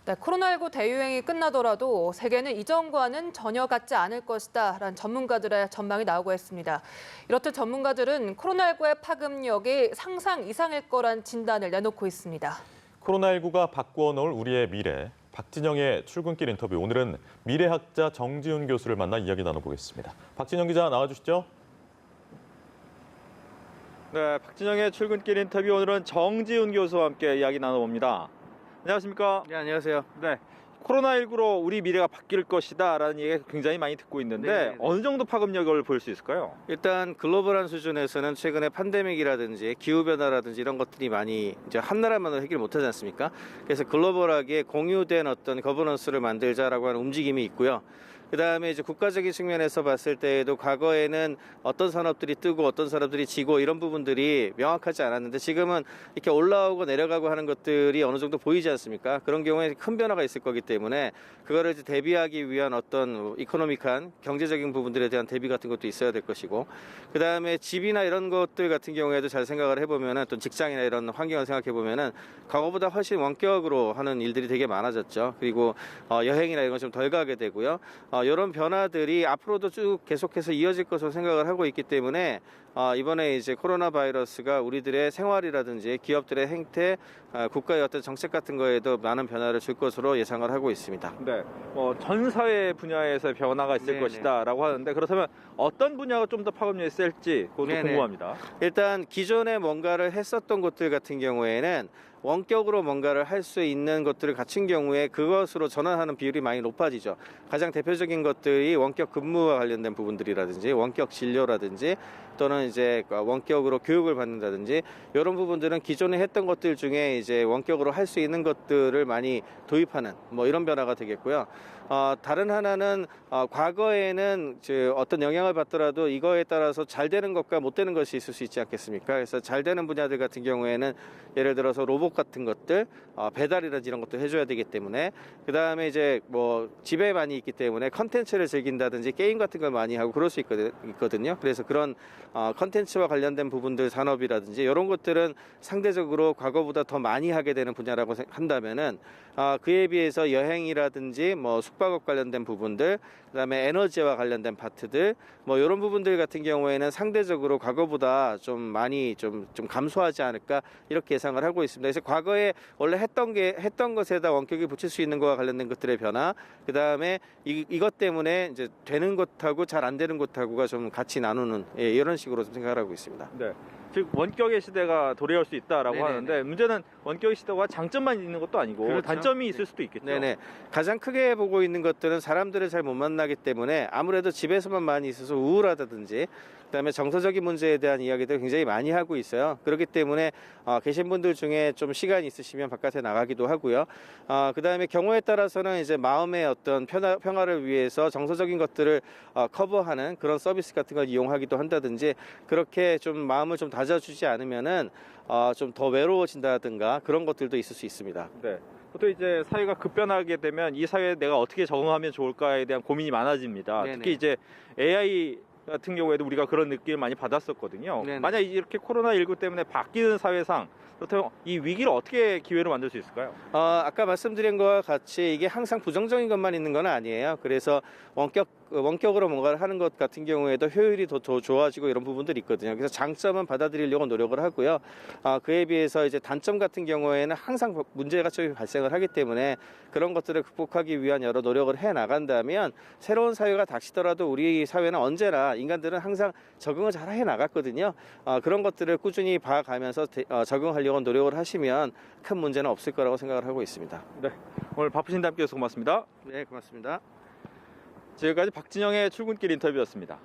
네, 코로나19 대유행이 끝나더라도 세계는 이전과는 전혀 같지 않을 것이다 라는 전문가들의 전망이 나오고 있습니다. 이렇듯 전문가들은 코로나19의 파급력이 상상 이상일 거란 진단을 내놓고 있습니다. 코로나19가 바꾸어 놓을 우리의 미래. 박진영의 출근길 인터뷰. 오늘은 미래학자 정지훈 교수를 만나 이야기 나눠보겠습니다. 박진영 기자 나와주시죠. 네, 박진영의 출근길 인터뷰. 오늘은 정지훈 교수와 함께 이야기 나눠봅니다. 안녕하십니까? 네, 안녕하세요. 네, 코로나19로 우리 미래가 바뀔 것이다 라는 얘기가 굉장히 많이 듣고 있는데 네네네. 어느 정도 파급력을 보일 수 있을까요? 일단 글로벌한 수준에서는 최근에 팬데믹이라든지 기후변화라든지 이런 것들이 많이 이제 한 나라만으로 해결 못하지 않습니까? 그래서 글로벌하게 공유된 어떤 거버넌스를 만들자라고 하는 움직임이 있고요. 그다음에 이제 국가적인 측면에서 봤을 때에도 과거에는 어떤 산업들이 뜨고 어떤 산업들이 지고 이런 부분들이 명확하지 않았는데 지금은 이렇게 올라오고 내려가고 하는 것들이 어느 정도 보이지 않습니까? 그런 경우에 큰 변화가 있을 거기 때문에 그거를 이제 대비하기 위한 어떤 이코노믹한 경제적인 부분들에 대한 대비 같은 것도 있어야 될 것이고, 그다음에 집이나 이런 것들 같은 경우에도 잘 생각을 해보면은 또 직장이나 이런 환경을 생각해 보면은 과거보다 훨씬 원격으로 하는 일들이 되게 많아졌죠. 그리고 여행이나 이런 건 좀 덜 가게 되고요. 이런 변화들이 앞으로도 쭉 계속해서 이어질 것으로 생각을 하고 있기 때문에 이번에 이제 코로나 바이러스가 우리들의 생활이라든지 기업들의 행태, 국가의 어떤 정책 같은 거에도 많은 변화를 줄 것으로 예상을 하고 있습니다. 네, 전 사회 분야에서 변화가 있을 네네. 것이다라고 하는데 그렇다면 어떤 분야가 좀 더 파급력이 셀지 그것도 네네. 궁금합니다. 일단 기존에 뭔가를 했었던 곳들 같은 경우에는 원격으로 뭔가를 할 수 있는 것들을 갖춘 경우에 그것으로 전환하는 비율이 많이 높아지죠. 가장 대표적인 것들이 원격 근무와 관련된 부분들이라든지 원격 진료라든지 또는 이제 원격으로 교육을 받는다든지 이런 부분들은 기존에 했던 것들 중에 이제 원격으로 할 수 있는 것들을 많이 도입하는 이런 변화가 되겠고요. 다른 하나는 과거에는 어떤 영향을 받더라도 이거에 따라서 잘 되는 것과 못 되는 것이 있을 수 있지 않겠습니까? 그래서 잘 되는 분야들 같은 경우에는 예를 들어서 로봇 같은 것들, 배달이라든지 이런 것도 해줘야 되기 때문에, 그 다음에 이제 집에 많이 있기 때문에 컨텐츠를 즐긴다든지 게임 같은 걸 많이 하고 그럴 수 있거든요. 그래서 그런 컨텐츠와 관련된 부분들 산업이라든지 이런 것들은 상대적으로 과거보다 더 많이 하게 되는 분야라고 한다면은 그에 비해서 여행이라든지 숙박업 관련된 부분들, 그다음에 에너지와 관련된 파트들, 이런 부분들 같은 경우에는 상대적으로 과거보다 좀 많이 좀 감소하지 않을까 이렇게 예상을 하고 있습니다. 그래서 과거에 원래 했던 것에다 원격이 붙일 수 있는 것과 관련된 것들의 변화, 그다음에 이것 때문에 이제 되는 것하고 잘 안 되는 것하고가 좀 같이 나누는 이런 식으로 좀 생각을 하고 있습니다. 네, 즉 원격의 시대가 도래할 수 있다라고 네네네. 하는데 문제는 원격의 시대가 장점만 있는 것도 아니고 그렇죠. 단점이 있을 수도 있겠죠. 네네. 가장 크게 보고 있는 것들은 사람들을 잘 못 만나기 때문에 아무래도 집에서만 많이 있어서 우울하다든지 그다음에 정서적인 문제에 대한 이야기들 굉장히 많이 하고 있어요. 그렇기 때문에 계신 분들 중에 좀 시간이 있으시면 바깥에 나가기도 하고요. 그다음에 경우에 따라서는 이제 마음의 어떤 평화를 위해서 정서적인 것들을 커버하는 그런 서비스 같은 걸 이용하기도 한다든지, 그렇게 좀 마음을 좀 다져주지 않으면은 좀 더 외로워진다든가 그런 것들도 있을 수 있습니다. 네. 보통 이제 사회가 급변하게 되면 이 사회에 내가 어떻게 적응하면 좋을까에 대한 고민이 많아집니다. 네네. 특히 이제 AI 같은 경우에도 우리가 그런 느낌을 많이 받았었거든요. 네네. 만약 이렇게 코로나19 때문에 바뀌는 사회상 그렇다면 이 위기를 어떻게 기회로 만들 수 있을까요? 아까 말씀드린 것과 같이 이게 항상 부정적인 것만 있는 건 아니에요. 그래서 원격으로 뭔가를 하는 것 같은 경우에도 효율이 더 좋아지고 이런 부분들이 있거든요. 그래서 장점은 받아들이려고 노력을 하고요. 그에 비해서 이제 단점 같은 경우에는 항상 문제가 좀 발생을 하기 때문에 그런 것들을 극복하기 위한 여러 노력을 해 나간다면 새로운 사회가 닥치더라도 우리 사회는 언제나 인간들은 항상 적응을 잘 해 나갔거든요. 그런 것들을 꾸준히 봐가면서 적응하려고 노력을 하시면 큰 문제는 없을 거라고 생각을 하고 있습니다. 네. 오늘 바쁘신 데 함께 해주셔서 고맙습니다. 네, 고맙습니다. 지금까지 박진영의 출근길 인터뷰였습니다.